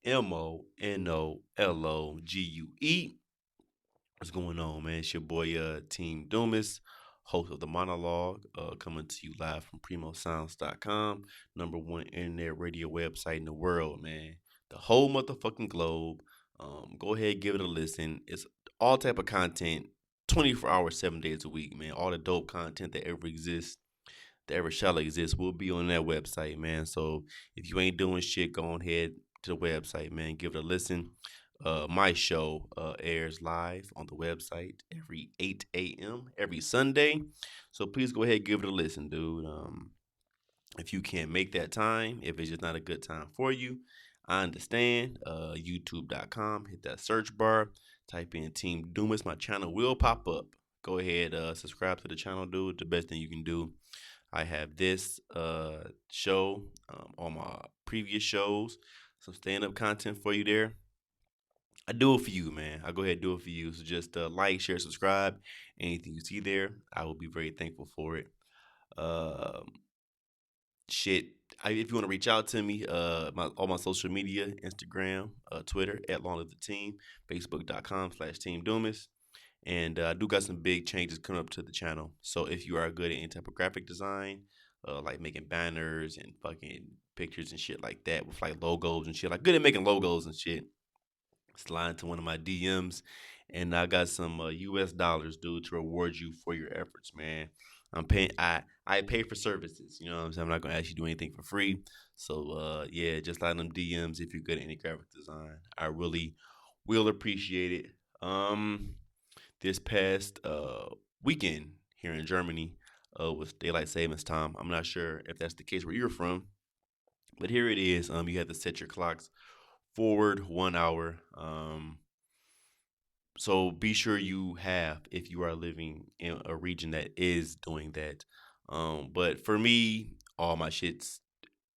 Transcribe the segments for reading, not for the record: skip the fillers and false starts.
Monologue. What's going on, man? It's your boy Team Doomis, host of the Monologue, coming to you live from PrimoSounds.com, number one internet radio website in the world, man. The whole motherfucking globe. Go ahead, give it a listen. It's all type of content, 24 hours, 7 days a week, man. All the dope content that ever exists, that ever shall exist, will be on that website, man. So if you ain't doing shit, go ahead to the website, man. Give it a listen. My show airs live on the website every 8 a.m. every Sunday. So please go ahead and give it a listen, dude. If you can't make that time, if it's just not a good time for you, I understand. YouTube.com, hit that search bar, type in Team Doomis. My channel will pop up. Go ahead, subscribe to the channel, dude. The best thing you can do. I have this show, on my previous shows, some stand up content for you there. I do it for you, man. I go ahead and do it for you. So just like, share, subscribe. Anything you see there, I will be very thankful for it. Um, shit. If you want to reach out to me, all my social media, Instagram, Twitter, at Long Live the Team, Facebook.com/Team Doomis. And I do got some big changes coming up to the channel. So if you are good at any type of graphic design, like making banners and fucking pictures and shit like that with like logos and shit, like good at making logos and shit, slide into one of my DMs, and I got some US dollars, dude, to reward you for your efforts, man. I'm paying. I pay for services. You know what I'm saying? I'm not gonna ask you to do anything for free. So yeah, just slide them DMs if you're good at any graphic design. I really will appreciate it. This past weekend here in Germany was daylight savings time. I'm not sure if that's the case where you're from, but here it is. You have to set your clocks forward 1 hour. So be sure you have, if you are living in a region that is doing that. But for me, all my shit's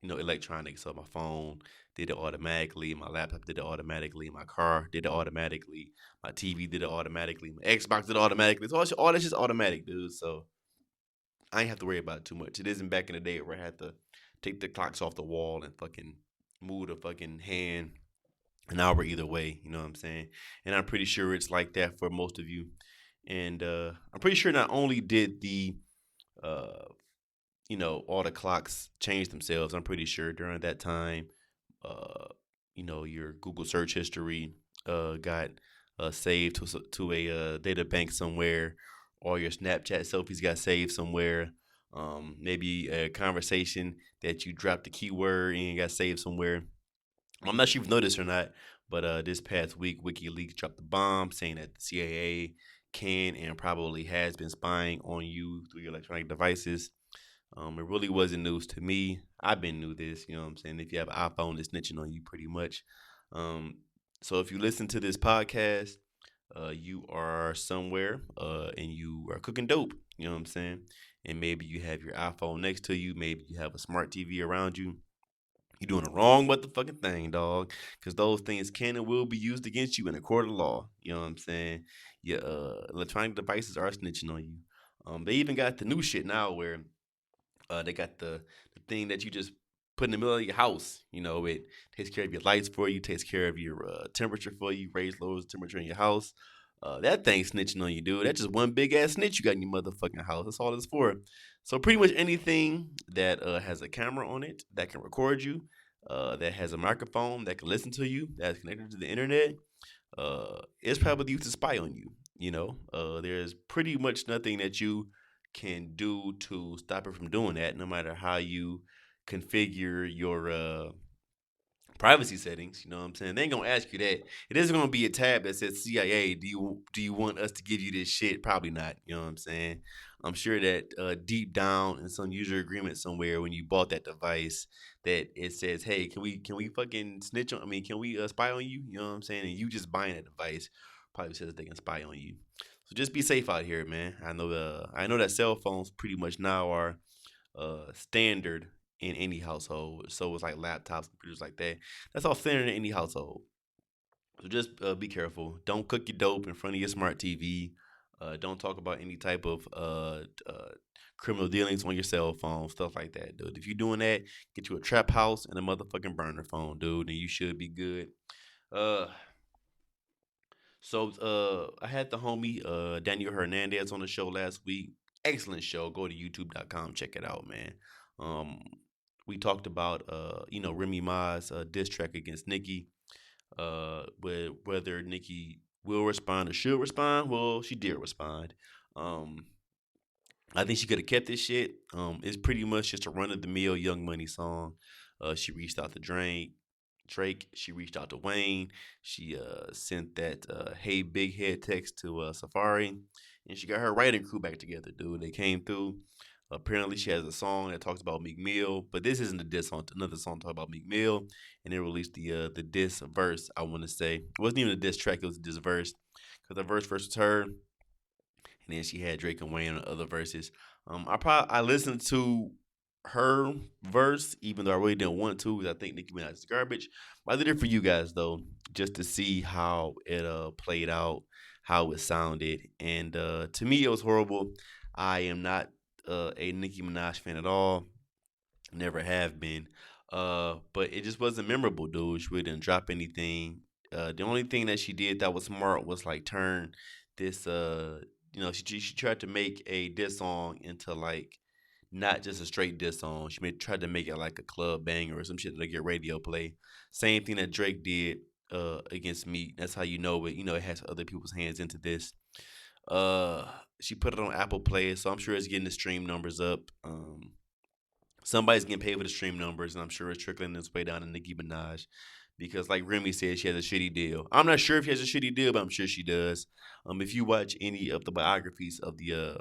electronic. So my phone did it automatically, my laptop did it automatically, my car did it automatically, my TV did it automatically, my Xbox did it automatically. So all that's just automatic, dude. So I ain't have to worry about it too much. It isn't back in the day where I had to take the clocks off the wall and fucking move the fucking hand an hour either way. You know what I'm saying? And I'm pretty sure it's like that for most of you. And I'm pretty sure not only did the uh, all the clocks change themselves. I'm pretty sure during that time, uh, your Google search history got saved to a data bank somewhere, or your Snapchat selfies got saved somewhere. Maybe a conversation that you dropped the keyword and got saved somewhere. I'm not sure if you've noticed or not, but this past week, WikiLeaks dropped the bomb saying that the CIA can and probably has been spying on you through your electronic devices. It really wasn't news to me. I've been knew this, you know what I'm saying? If you have an iPhone, it's snitching on you pretty much. Um, so if you listen to this podcast, you are somewhere and you are cooking dope, you know what I'm saying? And maybe you have your iPhone next to you, maybe you have a smart TV around you. You're doing the wrong motherfucking thing, dog. Because those things can and will be used against you in a court of law. You know what I'm saying? Your electronic devices are snitching on you. They even got the new shit now where they got the thing that you just put in the middle of your house. It takes care of your lights for you, takes care of your temperature for you, raise lowers the temperature in your house. That thing snitching on you, dude. That's just one big ass snitch you got in your motherfucking house. That's all it's for. So pretty much anything that has a camera on it that can record you, that has a microphone that can listen to you, that's connected to the internet, it's probably used to spy on you. There's pretty much nothing that you can do to stop it from doing that, no matter how you configure your privacy settings. You know what I'm saying? They ain't gonna ask you that. It isn't gonna be a tab that says CIA. Do you want us to give you this shit? Probably not. You know what I'm saying? I'm sure that deep down in some user agreement somewhere when you bought that device, that it says, "Hey, can we fucking snitch on? I mean, can we spy on you?" You know what I'm saying? And you just buying that device probably says they can spy on you. So just be safe out here, man. I know that cell phones pretty much now are standard in any household. So it's like laptops, computers like that. That's all standard in any household. So just be careful. Don't cook your dope in front of your smart TV. Don't talk about any type of criminal dealings on your cell phone, stuff like that, dude. If you're doing that, get you a trap house and a motherfucking burner phone, dude, and you should be good. Uh, I had the homie Daniel Hernandez on the show last week. Excellent show. Go to youtube.com, check it out, man. Um, we talked about Remy Ma's diss track against Nicki. Whether Nicki will respond or should respond. Well, she did respond. Um, I think she could have kept this shit. It's pretty much just a run of the mill Young Money song. She reached out to Drake. She reached out to Wayne. She sent that "Hey Big Head" text to Safari, and she got her writing crew back together, dude. They came through. Apparently, she has a song that talks about Meek Mill, but this isn't a diss song. Another song talking about Meek Mill, and they released the diss verse. I want to say it wasn't even a diss track; it was a diss verse because the verse was her, and then she had Drake and Wayne on the other verses. I listened to her verse, even though I really didn't want to, because I think Nicki Minaj is garbage. But I did it for you guys though, just to see how it played out, how it sounded, and to me it was horrible. I am not a Nicki Minaj fan at all. Never have been. But it just wasn't memorable, dude. She really didn't drop anything. The only thing that she did that was smart was like turn this she tried to make a diss song into like not just a straight diss song. Tried to make it like a club banger or some shit to get radio play. Same thing that Drake did against me. That's how you know it. You know it has other people's hands into this. Uh, she put it on Apple Play, so I'm sure it's getting the stream numbers up. Somebody's getting paid for the stream numbers, and I'm sure it's trickling its way down to Nicki Minaj. Because, like Remy said, she has a shitty deal. I'm not sure if she has a shitty deal, but I'm sure she does. If you watch any of the biographies of the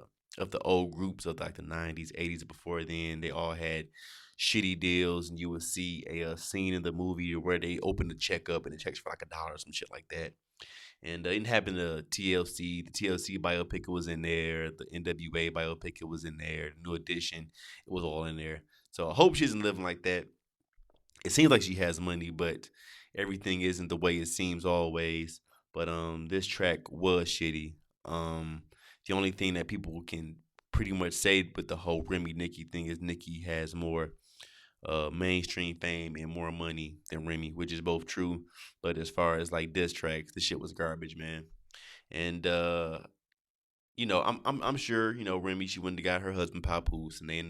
old groups of like the '90s, '80s, before then, they all had shitty deals, and you would see a scene in the movie where they open the check up and it checks for like $1 or some shit like that. And it happened to TLC. The TLC biopic was in there. The NWA biopic was in there. The New Edition, it was all in there. So I hope she isn't living like that. It seems like she has money, but everything isn't the way it seems always. But this track was shitty. The only thing that people can pretty much say with the whole Remy Nicki thing is Nicki has more mainstream fame and more money than Remy, which is both true. But as far as like diss tracks, the shit was garbage, man. And I'm sure Remy, she went and got her husband Papoose, and they in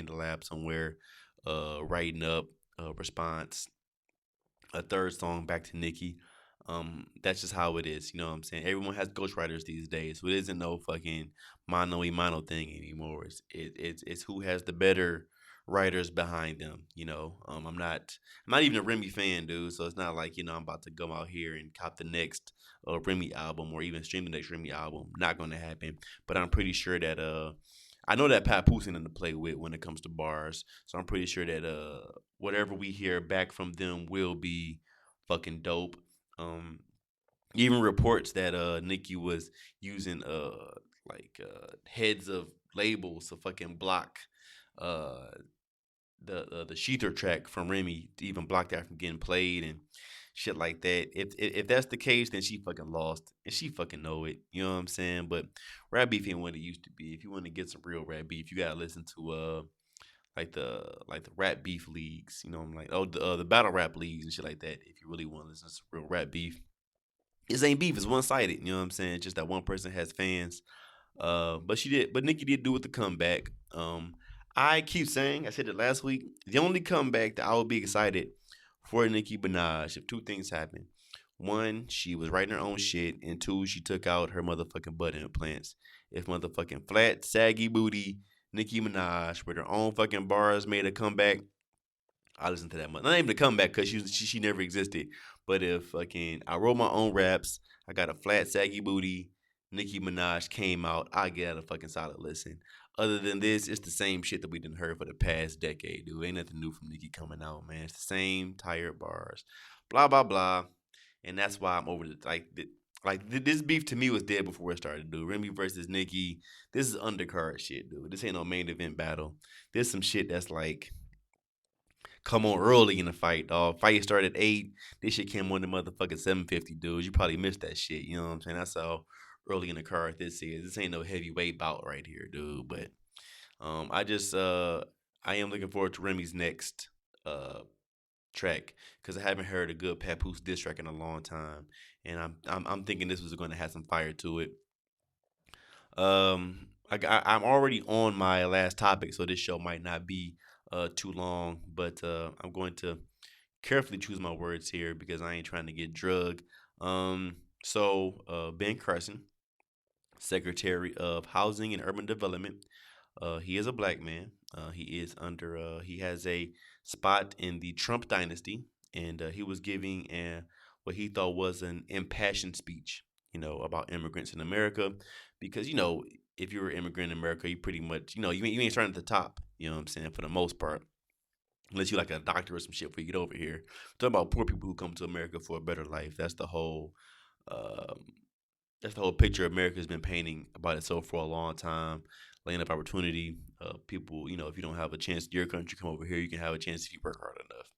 the lab somewhere, writing up a response, a third song back to Nicki. That's just how it is. You know what I'm saying? Everyone has ghostwriters these days. So it isn't no fucking mano y mano thing anymore. It's who has the better writers behind them. I'm not even a Remy fan, dude. So it's not like I'm about to go out here and cop the next Remy album or even stream the next Remy album. Not gonna happen. But I'm pretty sure that I know that Pat Poosing in to play with when it comes to bars. So I'm pretty sure that whatever we hear back from them will be fucking dope. Um, Even reports that Nicki was using heads of labels to fucking block uh the Sheether track from Remy to even block that from getting played and shit like that. If that's the case, then she fucking lost and she fucking know it. You know what I'm saying? But rap beef ain't what it used to be. If you want to get some real rap beef, you gotta listen to like the rap beef leagues. I'm like the battle rap leagues and shit like that. If you really want to listen to some real rap beef, this ain't beef. It's one sided. You know what I'm saying? Just that one person has fans. But Nicki did do with the comeback. I keep saying, I said it last week, the only comeback that I would be excited for Nicki Minaj if two things happen. One, she was writing her own shit, and two, she took out her motherfucking butt implants. If motherfucking flat, saggy booty Nicki Minaj with her own fucking bars made a comeback, I listen to that much. Not even a comeback because she never existed. But if fucking I wrote my own raps, I got a flat saggy booty. Nicki Minaj came out. I get a fucking solid listen. Other than this, it's the same shit that we didn't heard for the past decade, dude. Ain't nothing new from Nicki coming out, man. It's the same tired bars, blah blah blah, and that's why I'm over the this beef to me was dead before it started, dude. Remy versus Nicki. This is undercard shit, dude. This ain't no main event battle. This some shit that's like come on early in the fight, dog. Fight started at 8. This shit came on the motherfucking 7:50, dude. You probably missed that shit. You know what I'm saying? That's how early in the card this is. This ain't no heavyweight bout right here, dude. But I just I am looking forward to Remy's next uh track because I haven't heard a good Papoose diss track in a long time, and I'm thinking this was going to have some fire to it. I'm already on my last topic, so this show might not be too long, but I'm going to carefully choose my words here because I ain't trying to get drugged. Ben Carson, Secretary of Housing and Urban Development. He is a black man. He is under. He has a spot in the Trump dynasty, and he was giving what he thought was an impassioned speech, about immigrants in America, because if you're an immigrant in America, you pretty much, you ain't starting at the top. You know what I'm saying, for the most part, unless you like a doctor or some shit before you get over here. We're talking about poor people who come to America for a better life. Um, that's the whole picture America's been painting about itself for a long time. Laying up opportunity. People, if you don't have a chance in your country, come over here. You can have a chance if you work hard enough.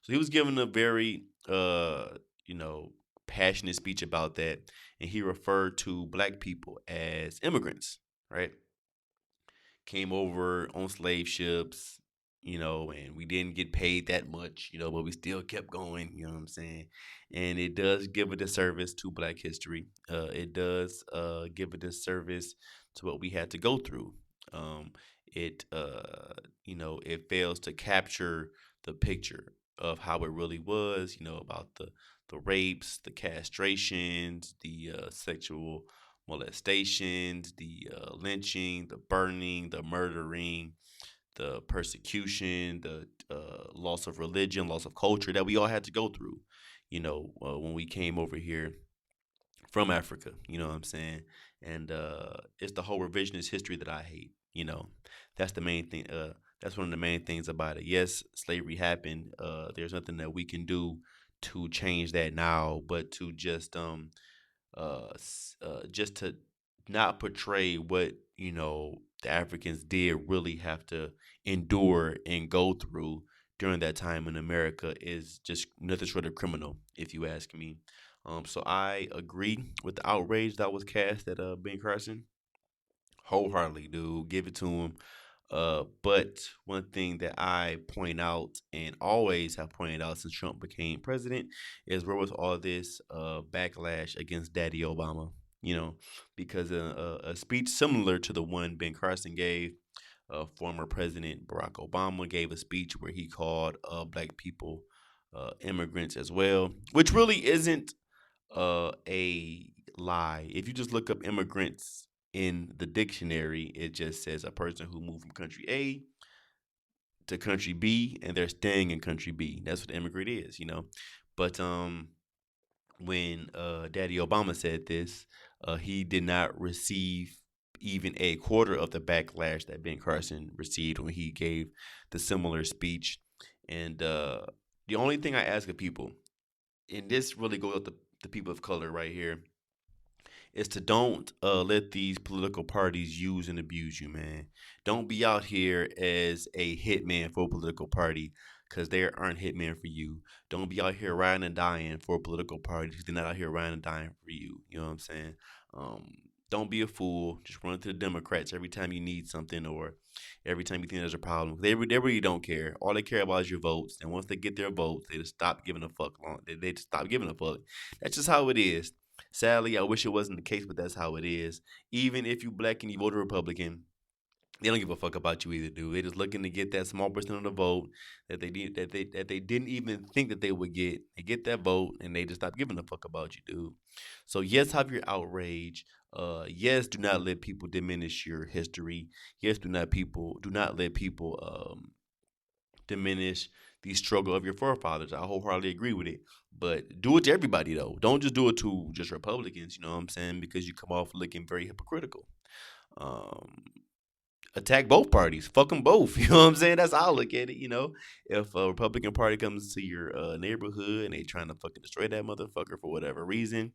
So he was giving a very, you know, passionate speech about that, and he referred to black people as immigrants, right? Came over on slave ships, and we didn't get paid that much, but we still kept going, you know what I'm saying? And it does give a disservice to black history. It does give a disservice to what we had to go through. Um, it fails to capture the picture of how it really was, about the rapes, the castrations, the sexual molestations, the lynching, the burning, the murdering, the persecution, the loss of religion, loss of culture that we all had to go through, when we came over here from Africa. You know what I'm saying? And it's the whole revisionist history that I hate. That's the main thing. That's one of the main things about it. Yes, slavery happened. There's nothing that we can do to change that now, but to just to not portray what the Africans did really have to endure and go through during that time in America is just nothing short of criminal, if you ask me. So I agree with the outrage that was cast at Ben Carson wholeheartedly, dude. Give it to him. But one thing that I point out and always have pointed out since Trump became president is where was all this backlash against Daddy Obama? Because a speech similar to the one Ben Carson gave, former President Barack Obama gave a speech where he called black people immigrants as well, which really isn't a lie. If you just look up immigrants in the dictionary, it just says a person who moved from country A to country B and they're staying in country B. That's what immigrant is. But when Daddy Obama said this, he did not receive even a quarter of the backlash that Ben Carson received when he gave the similar speech. And the only thing I ask of people, and this really goes up to the people of color right here, is to don't let these political parties use and abuse you, man. Don't be out here as a hitman for a political party because they aren't hitmen for you. Don't be out here riding and dying for a political party because they're not out here riding and dying for you. You know what I'm saying? Um, don't be a fool. Just run to the Democrats every time you need something or every time you think there's a problem. They really don't care. All they care about is your votes. And once they get their votes, they just stop giving a fuck. They just stop giving a fuck. That's just how it is. Sadly, I wish it wasn't the case, but that's how it is. Even if you black and you vote Republican, they don't give a fuck about you either, dude. They just looking to get that small percent of the vote that they didn't even think that they would get. They get that vote and they just stop giving a fuck about you, dude. So yes, have your outrage. Yes, do not let people diminish your history. Yes, do not let people diminish the struggle of your forefathers. I wholeheartedly agree with it. But do it to everybody though. Don't just do it to just Republicans, you know what I'm saying? Because you come off looking very hypocritical. Um, Attack both parties. Fuck them both. You know what I'm saying? That's how I look at it. If a Republican Party comes to your neighborhood and they trying to fucking destroy that motherfucker for whatever reason,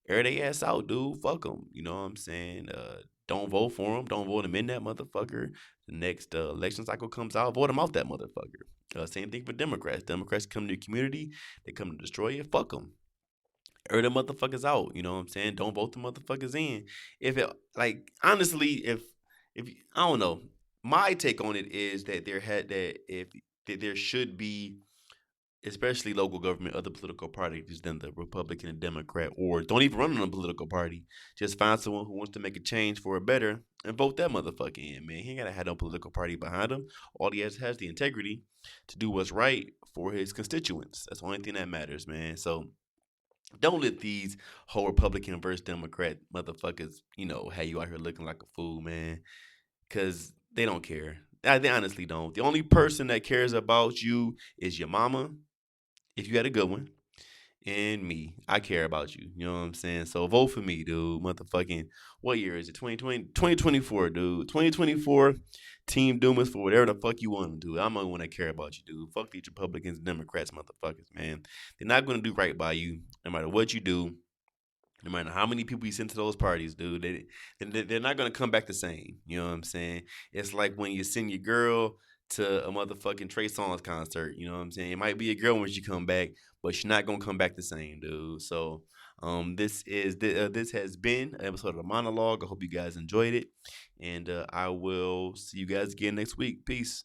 air they ass out, dude. Fuck them. You know what I'm saying? Don't vote for them. Don't vote them in that motherfucker. The next election cycle comes out, vote them out that motherfucker. Same thing for Democrats. Democrats come to your community, they come to destroy you. Fuck them. or the motherfuckers out. You know what I'm saying? Don't vote the motherfuckers in. If it like honestly, I don't know, my take on it is that there had that if that there should be, especially local government, other political parties than the Republican and Democrat, or don't even run on a political party. Just find someone who wants to make a change for a better and vote that motherfucker in, man. He ain't gotta have no political party behind him. All he has the integrity to do what's right for his constituents. That's the only thing that matters, man. So don't let these whole Republican versus Democrat motherfuckers, have you out here looking like a fool, man. Cause they don't care. They honestly don't. The only person that cares about you is your mama, if you had a good one, and me. I care about you. You know what I'm saying? So vote for me, dude. Motherfucking, what year is it? 2020, 2024, dude. 2024. Team Doomas for whatever the fuck you want to do. I'm the one that care about you, dude. Fuck these Republicans, Democrats, motherfuckers, man. They're not gonna do right by you, no matter what you do. No matter how many people you send to those parties, dude, they're not gonna come back the same. You know what I'm saying? It's like when you send your girl to a motherfucking Trey Songz concert. You know what I'm saying? It might be a girl when she come back, but she's not gonna come back the same, dude. So, this has been an episode of the monologue. I hope you guys enjoyed it, and I will see you guys again next week. Peace.